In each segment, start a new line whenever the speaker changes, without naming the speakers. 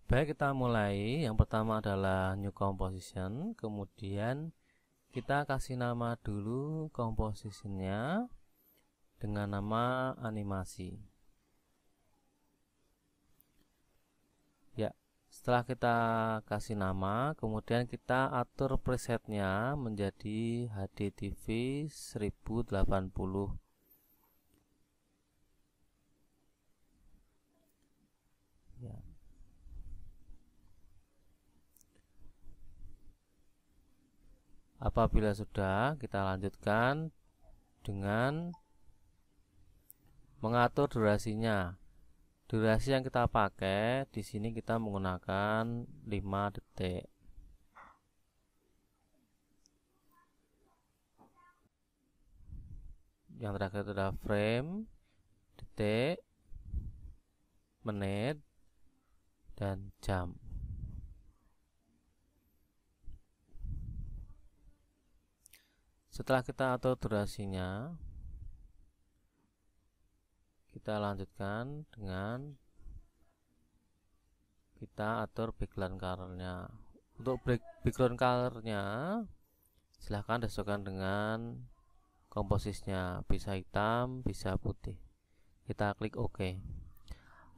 Baik, kita mulai. Yang pertama adalah new composition, kemudian kita kasih nama dulu compositionnya dengan nama animasi. Ya, setelah kita kasih nama, kemudian kita atur presetnya menjadi HDTV 1080. Ya. Apabila sudah, kita lanjutkan dengan mengatur durasinya. Durasi yang kita pakai di sini kita menggunakan 5 detik. Yang terakhir itu adalah frame, detik, menit, dan jam. Setelah kita atur durasinya, kita lanjutkan dengan kita atur background colornya. Untuk background colornya, silahkan disesuaikan dengan komposisinya, bisa hitam, bisa putih. Kita klik OK.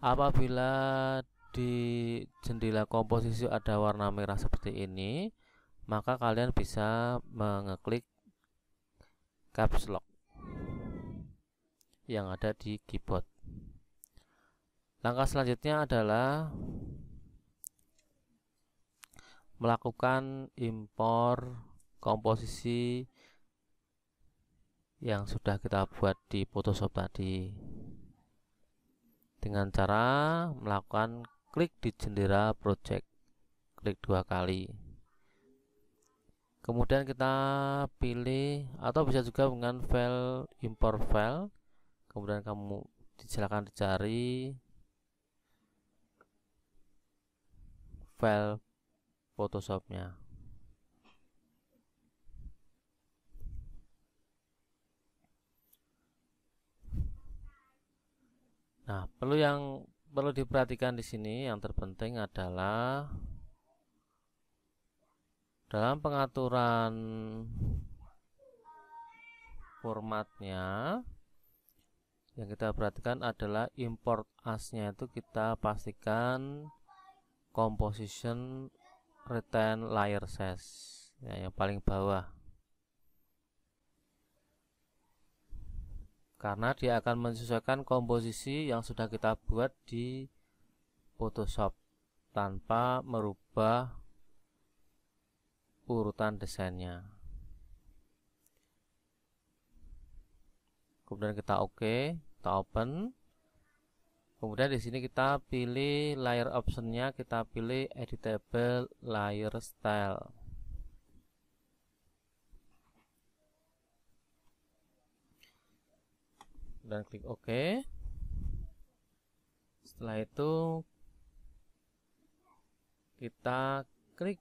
Apabila di jendela komposisi ada warna merah seperti ini, maka kalian bisa mengeklik caps lock yang ada di keyboard. Langkah selanjutnya adalah melakukan impor komposisi yang sudah kita buat di Photoshop tadi dengan cara melakukan klik di jendela project, klik 2 kali. Kemudian kita pilih, atau bisa juga dengan file import file, kemudian kamu silakan dicari file Photoshopnya. Nah, perlu diperhatikan di sini yang terpenting adalah dalam pengaturan formatnya, yang kita perhatikan adalah import as-nya itu kita pastikan composition retain layer size, ya, yang paling bawah, karena dia akan menyesuaikan komposisi yang sudah kita buat di Photoshop tanpa merubah urutan desainnya. Kemudian kita OK, kita open. Kemudian di sini kita pilih layer optionnya, kita pilih editable layer style. Dan klik OK. Setelah itu kita klik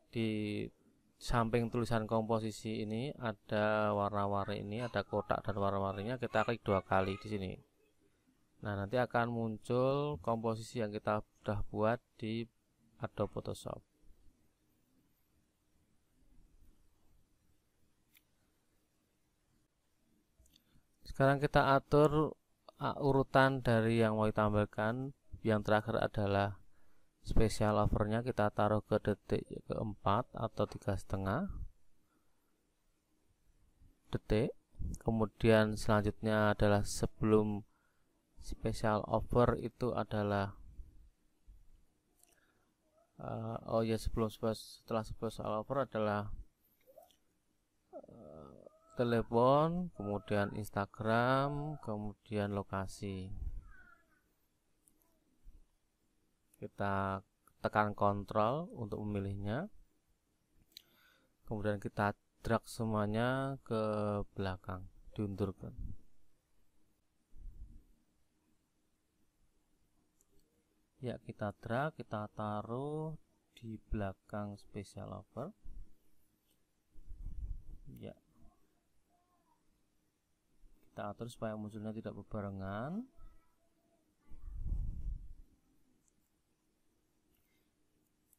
di samping tulisan komposisi ini, ada warna-warni ini, ada kotak dan warna-warninya, kita klik 2 kali di sini. Nah, nanti akan muncul komposisi yang kita sudah buat di Adobe Photoshop. Sekarang kita atur urutan dari yang mau ditambahkan. Yang terakhir adalah special overnya, kita taruh ke detik ke-4 atau 3,5 detik. Kemudian selanjutnya adalah sebelum special over itu adalah setelah special over adalah telepon, kemudian Instagram, kemudian lokasi. Kita tekan Ctrl untuk memilihnya, kemudian kita drag semuanya ke belakang, diundurkan. Ya, kita drag, kita taruh di belakang special over. Ya, Kita atur supaya munculnya tidak berbarengan.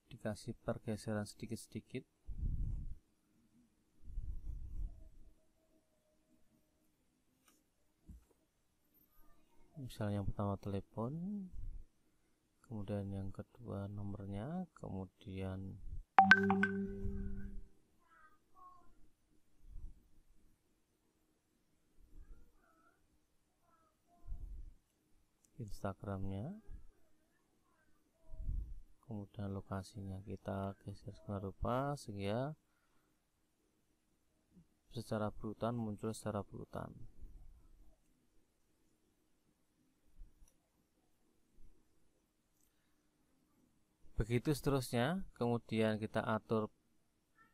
Dikasih pergeseran sedikit-sedikit. Misalnya yang pertama telepon, kemudian yang kedua nomornya, kemudian Instagramnya, kemudian lokasinya kita geser rupa sehingga secara berurutan muncul secara berurutan. Begitu seterusnya, kemudian kita atur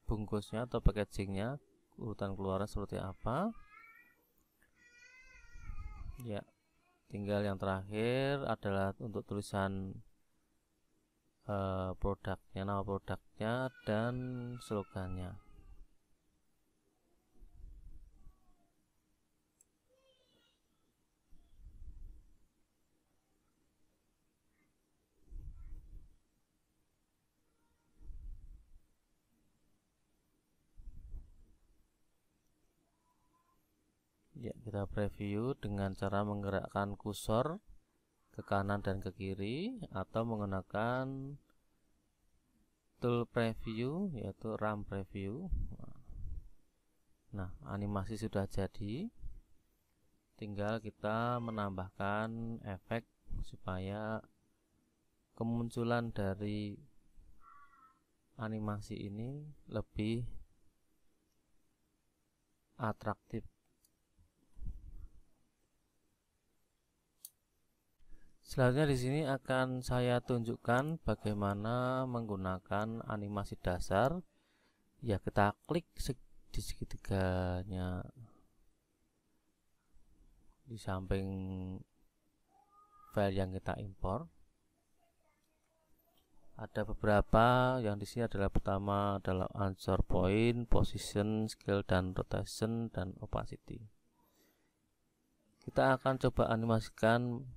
bungkusnya atau packagingnya, urutan keluarnya seperti apa. Ya, tinggal yang terakhir adalah untuk tulisan produknya, nama produknya dan slogannya. Ya, kita preview dengan cara menggerakkan kursor ke kanan dan ke kiri atau menggunakan tool preview yaitu RAM preview. Nah, animasi sudah jadi. Tinggal kita menambahkan efek supaya kemunculan dari animasi ini lebih atraktif. Selanjutnya di sini akan saya tunjukkan bagaimana menggunakan animasi dasar. Ya, kita klik di segitiganya di samping file yang kita impor. Ada beberapa yang di sini adalah pertama adalah anchor point, position, scale dan rotation dan opacity. Kita akan coba animasikan.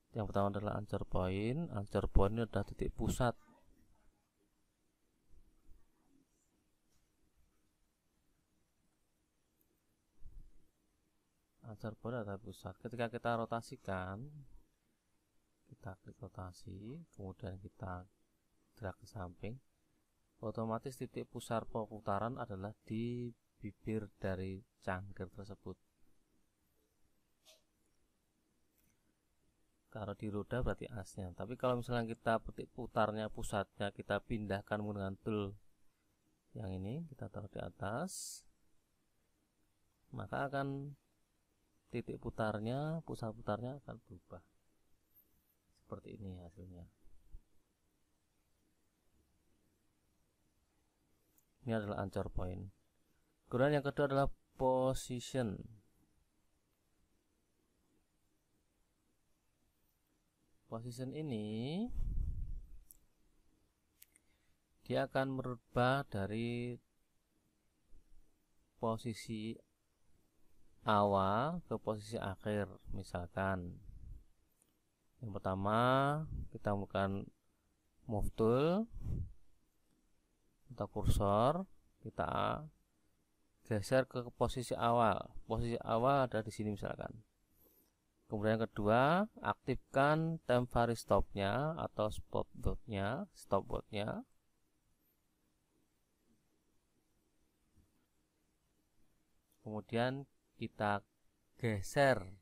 Yang pertama adalah anchor point. Anchor point ini adalah titik pusat. Anchor point adalah pusat. Ketika kita rotasikan, kita klik rotasi, kemudian kita drag ke samping, otomatis titik pusat pemutaran adalah di bibir dari cangkir tersebut. Kalau di roda berarti asnya, tapi kalau misalnya kita titik putarnya pusatnya kita pindahkan menggunakan tool yang ini, kita taruh di atas, maka akan titik putarnya, pusat putarnya akan berubah seperti ini hasilnya. Ini adalah anchor point. Kemudian yang kedua adalah position. Position ini dia akan merubah dari posisi awal ke posisi akhir. Misalkan yang pertama kita menggunakan move tool atau kursor, kita geser ke posisi awal. Posisi awal ada di sini misalkan. Kemudian yang kedua, aktifkan temporary stopnya atau stopwatchnya. Kemudian kita geser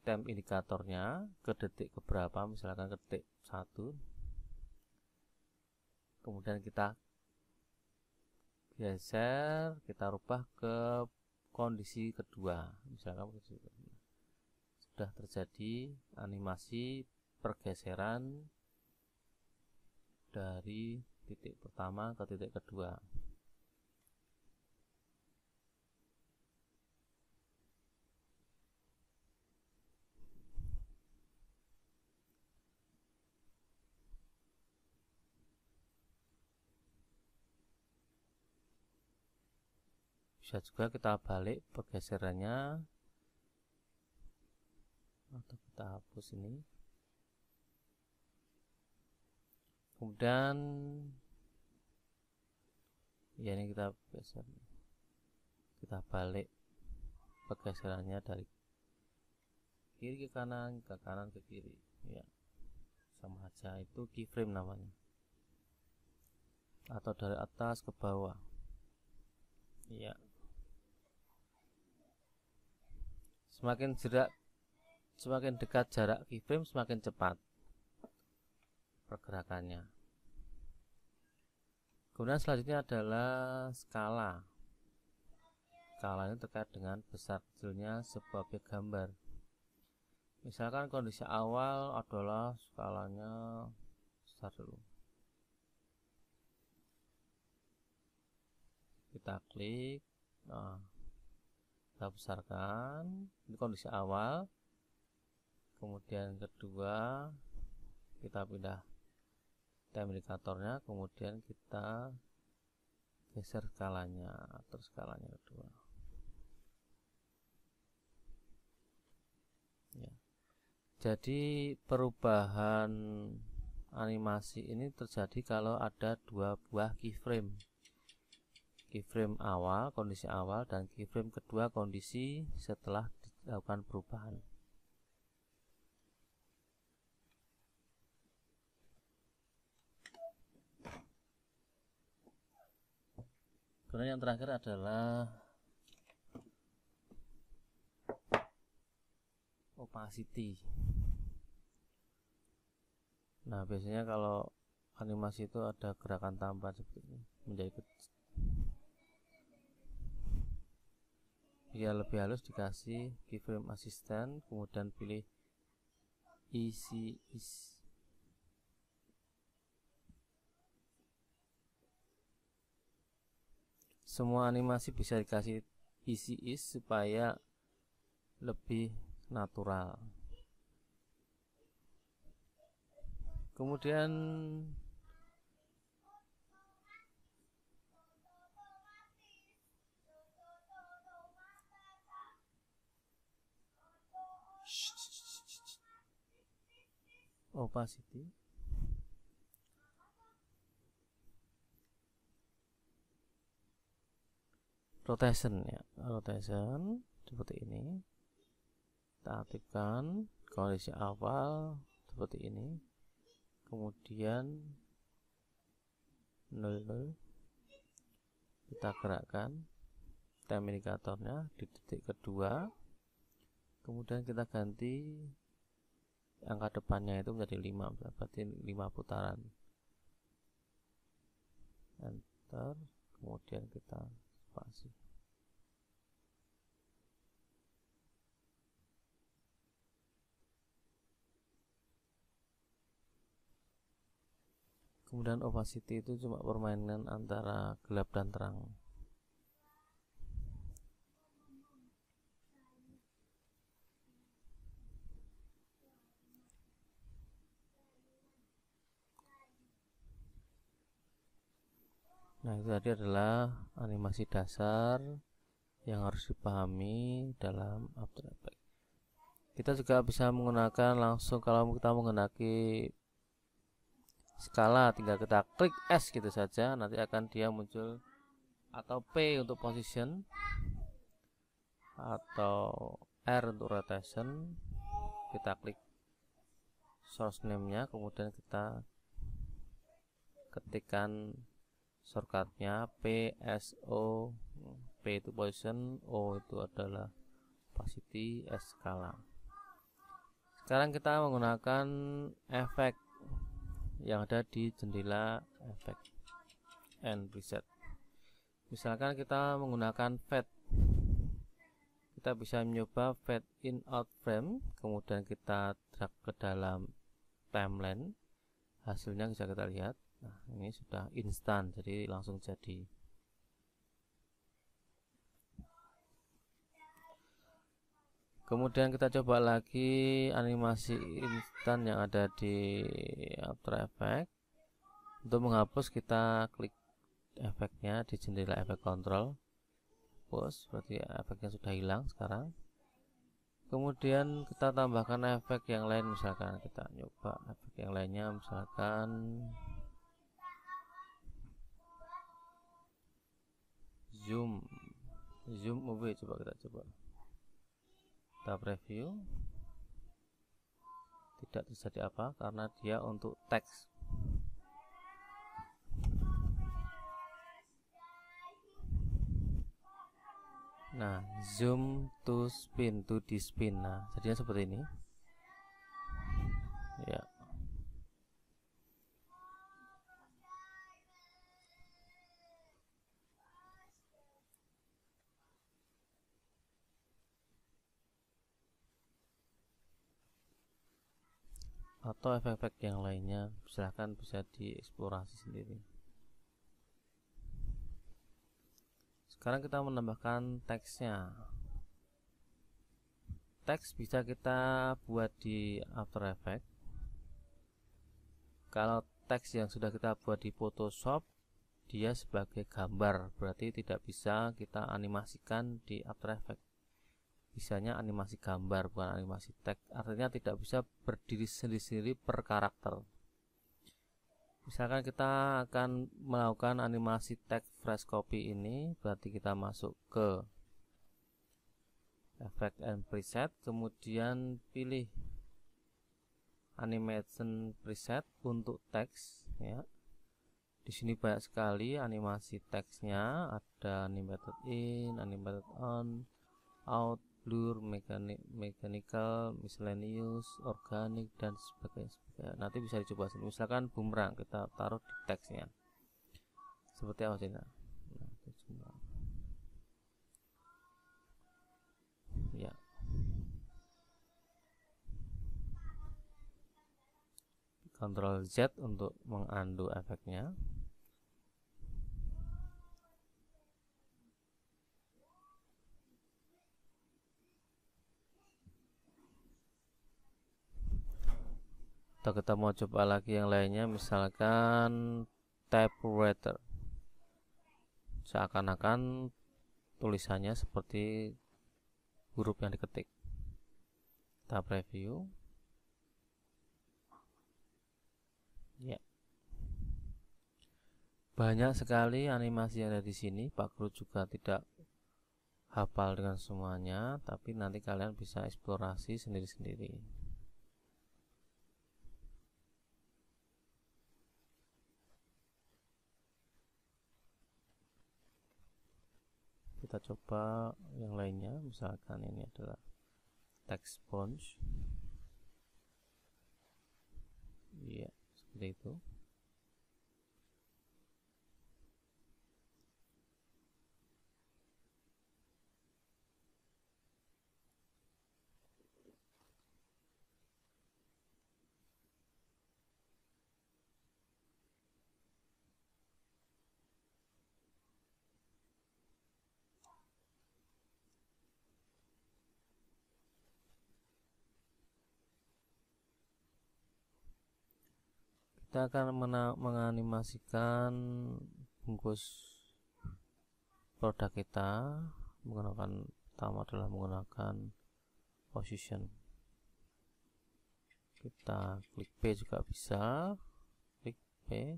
temp indikatornya ke detik keberapa, misalkan ke detik 1. Kemudian kita geser, kita rubah ke kondisi kedua, misalkan sudah terjadi animasi pergeseran dari titik pertama ke titik kedua. bisa juga kita balik pergeserannya atau kita hapus ini. Kemudian ya ini kita geser, kita balik pergeserannya dari kiri ke kanan ke kiri, ya sama aja, itu keyframe namanya, atau dari atas ke bawah, ya. Semakin dekat jarak keyframe semakin cepat pergerakannya. Kemudian selanjutnya adalah skala. Skala ini terkait dengan besar kecilnya sebuah objek gambar. Misalkan kondisi awal adalah skalanya besar dulu. Kita klik, nah, kita besarkan. Ini kondisi awal. Kemudian kedua, kita pindah time indikatornya, kemudian kita geser skalanya, terus skalanya kedua. Ya. Jadi perubahan animasi ini terjadi kalau ada dua buah keyframe. Keyframe awal, kondisi awal, dan keyframe kedua, kondisi setelah dilakukan perubahan. Kemudian yang terakhir adalah opacity. Nah, biasanya kalau animasi itu ada gerakan tambahan seperti ini, menjadi kecil. Biar lebih halus dikasih keyframe assistant, kemudian pilih easy ease. Semua animasi bisa dikasih easy ease supaya lebih natural. Kemudian opacity. Rotation, ya, rotation seperti ini. Kita aktifkan kondisi awal seperti ini, kemudian 0, kita gerakkan time indikatornya di titik kedua, kemudian kita ganti angka depannya itu menjadi 5, berarti 5 putaran. Enter, kemudian kita spasi. Kemudian opacity itu cuma permainan antara gelap dan terang. Nah, itu tadi adalah animasi dasar yang harus dipahami dalam After Effects. Kita juga bisa menggunakan langsung, kalau kita menggunakan skala, tinggal kita klik S gitu saja, nanti akan dia muncul, atau P untuk position, atau R untuk rotation. Kita klik source name-nya, kemudian kita ketikkan shortcutnya PSO. P itu position, O itu adalah opacity, S skala. Sekarang kita menggunakan efek yang ada di jendela efek and preset. Misalkan kita menggunakan fade, kita bisa mencoba fade in out frame, kemudian kita drag ke dalam timeline, hasilnya bisa kita lihat. Nah, ini sudah instan, jadi langsung jadi. Kemudian kita coba lagi animasi instan yang ada di After Effects. Untuk menghapus kita klik efeknya di jendela efek control, hapus, berarti efeknya sudah hilang sekarang. Kemudian kita tambahkan efek yang lain, misalkan kita nyoba efek yang lainnya, misalkan zoom UV. Coba kita preview, tidak terjadi apa karena dia untuk teks. Nah, zoom to spin, to di spin. Nah, jadinya seperti ini. Ya. Atau efek-efek yang lainnya, silahkan bisa dieksplorasi sendiri. Sekarang kita menambahkan teksnya. Teks bisa kita buat di After Effects. Kalau teks yang sudah kita buat di Photoshop, dia sebagai gambar, berarti tidak bisa kita animasikan di After Effects. Bisanya animasi gambar, bukan animasi teks. Artinya tidak bisa berdiri sendiri-sendiri per karakter. Misalkan kita akan melakukan animasi teks fresh copy ini, berarti kita masuk ke Effect and Preset, kemudian pilih Animation Preset untuk teks. Ya, di sini banyak sekali animasi teksnya, ada animated in, animated on, out, blur, mechanical, miscellaneous, organic, dan sebagainya. Nanti bisa dicoba sini. Misalkan bumerang, kita taruh di teksnya. Seperti apa sih? Nah, ya. Ctrl Z untuk mengundo efeknya. Atau kita mau coba lagi yang lainnya, misalkan typewriter, seakan-akan tulisannya seperti huruf yang diketik. Kita preview. Ya, banyak sekali animasi yang ada di sini. Pak Guru juga tidak hafal dengan semuanya, tapi nanti kalian bisa eksplorasi sendiri-sendiri. Kita coba yang lainnya, misalkan ini adalah text sponge. Iya, seperti itu. Kita akan menganimasikan bungkus produk kita menggunakan, pertama adalah menggunakan position. Kita klik P juga bisa, klik P,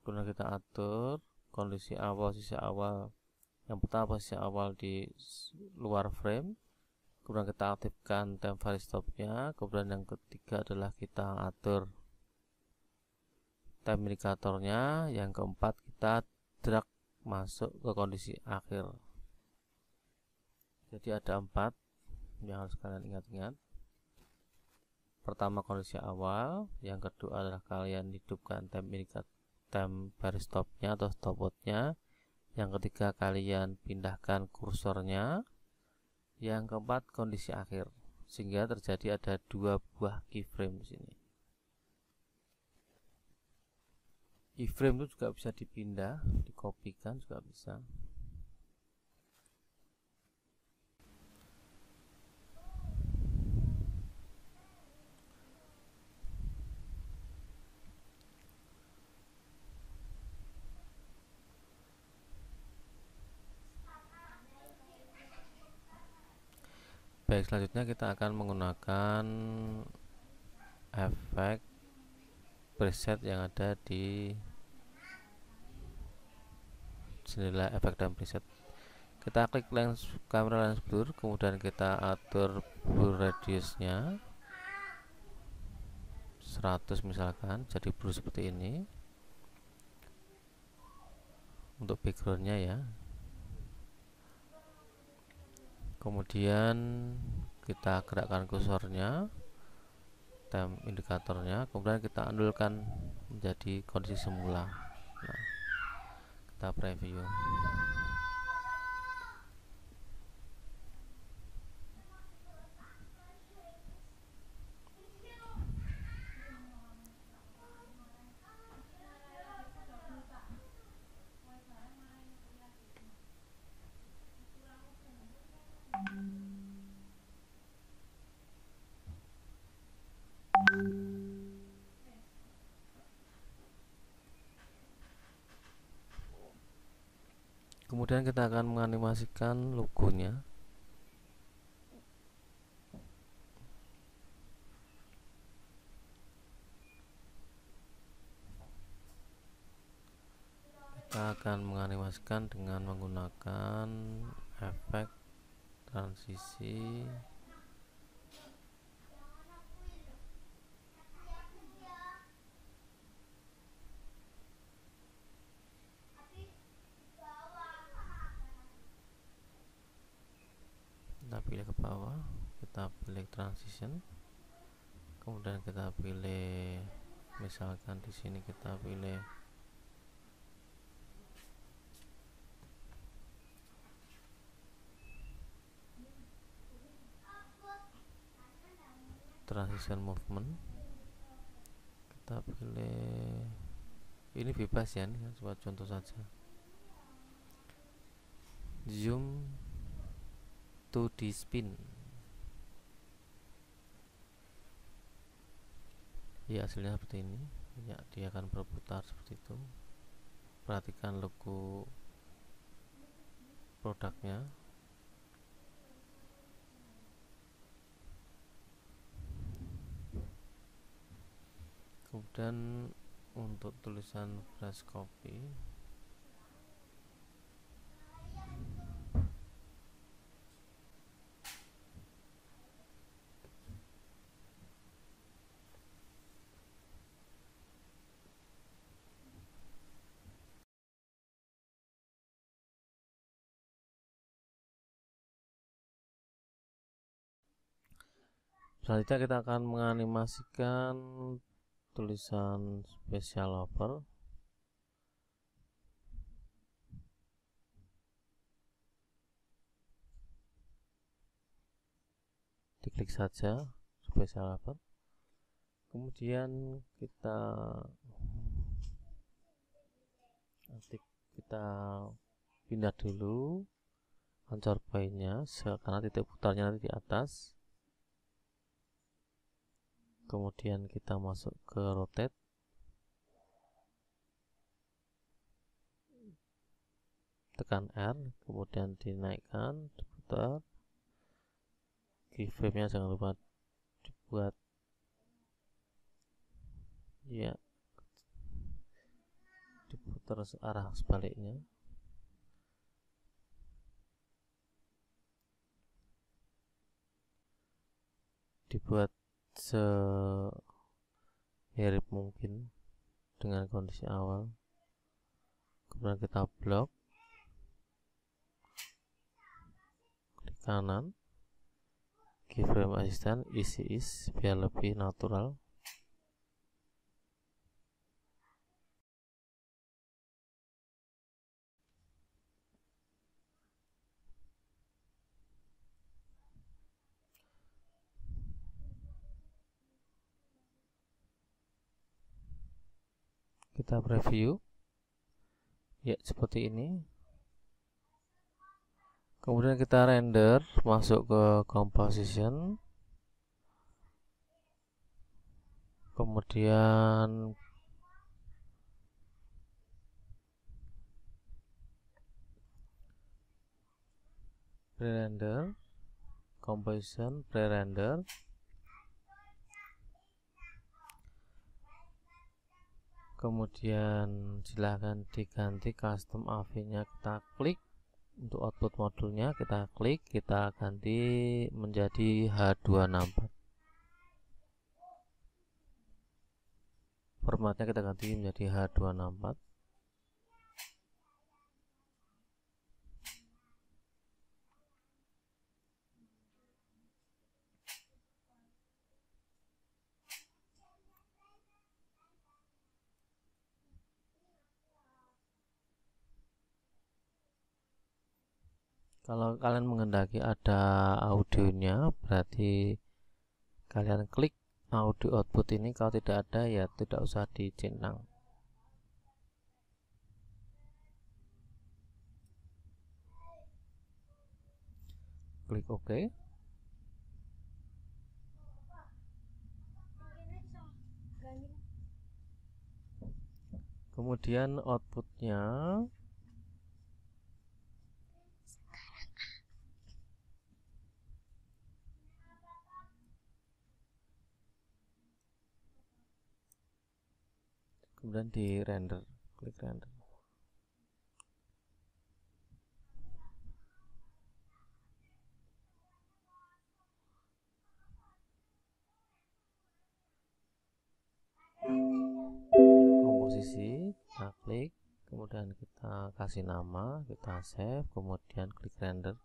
kemudian kita atur kondisi awal, posisi awal. Yang pertama posisi awal di luar frame, kemudian kita aktifkan temporary stopnya, kemudian yang ketiga adalah kita atur time indikatornya, yang keempat kita drag masuk ke kondisi akhir. Jadi ada 4 yang harus kalian ingat-ingat. Pertama kondisi awal, yang kedua adalah kalian hidupkan temporary stopnya atau stopwatchnya, yang ketiga kalian pindahkan kursornya, yang keempat kondisi akhir, sehingga terjadi ada 2 buah keyframe di sini. Keyframe itu juga bisa dipindah, dikopikan juga bisa. Baik, selanjutnya kita akan menggunakan efek preset yang ada di jendela efek dan preset. Kita klik kamera lens blur, kemudian kita atur blur radiusnya 100 misalkan, jadi blur seperti ini untuk backgroundnya ya. Kemudian kita gerakkan kursornya, time indikatornya, kemudian kita andulkan menjadi kondisi semula. Nah, kita preview. Kemudian kita akan menganimasikan logonya. Kita akan menganimasikan dengan menggunakan efek transisi kita pilih ke bawah, kita pilih transition, kemudian kita pilih, misalkan di sini kita pilih transition movement, kita pilih ini bebas ya, ini buat contoh saja. Zoom to the spin. Ya, hasilnya seperti ini. Ya, dia akan berputar seperti itu. Perhatikan logo produknya. Kemudian untuk tulisan flash copy, selanjutnya kita akan menganimasikan tulisan special offer. Diklik saja special offer, kemudian kita pindah dulu anchor point-nya karena titik putarnya nanti di atas. Kemudian kita masuk ke rotate, tekan R, kemudian dinaikkan, diputar. Keyframe nya jangan lupa dibuat ya, diputar arah sebaliknya. Dibuat semirip mungkin dengan kondisi awal. Kemudian kita blok, klik kanan, keyframe assistant easy ease biar lebih natural. Kita preview ya, seperti ini. Kemudian kita render, masuk ke composition, kemudian render, composition, pre-render. Kemudian silahkan diganti custom AV-nya, kita klik. Untuk output modulnya kita klik, kita ganti menjadi H264. Formatnya kita ganti menjadi H264. Kalau kalian menghendaki ada audionya, berarti kalian klik audio output ini. Kalau tidak ada, ya tidak usah dicentang. Klik OK. Kemudian outputnya kemudian di render, klik render. Komposisi kita klik, kemudian kita kasih nama, kita save, kemudian klik render.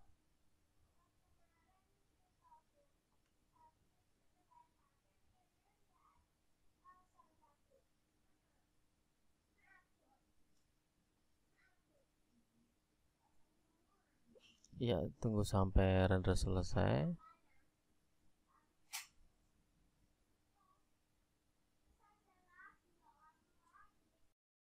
Ya, tunggu sampai render selesai.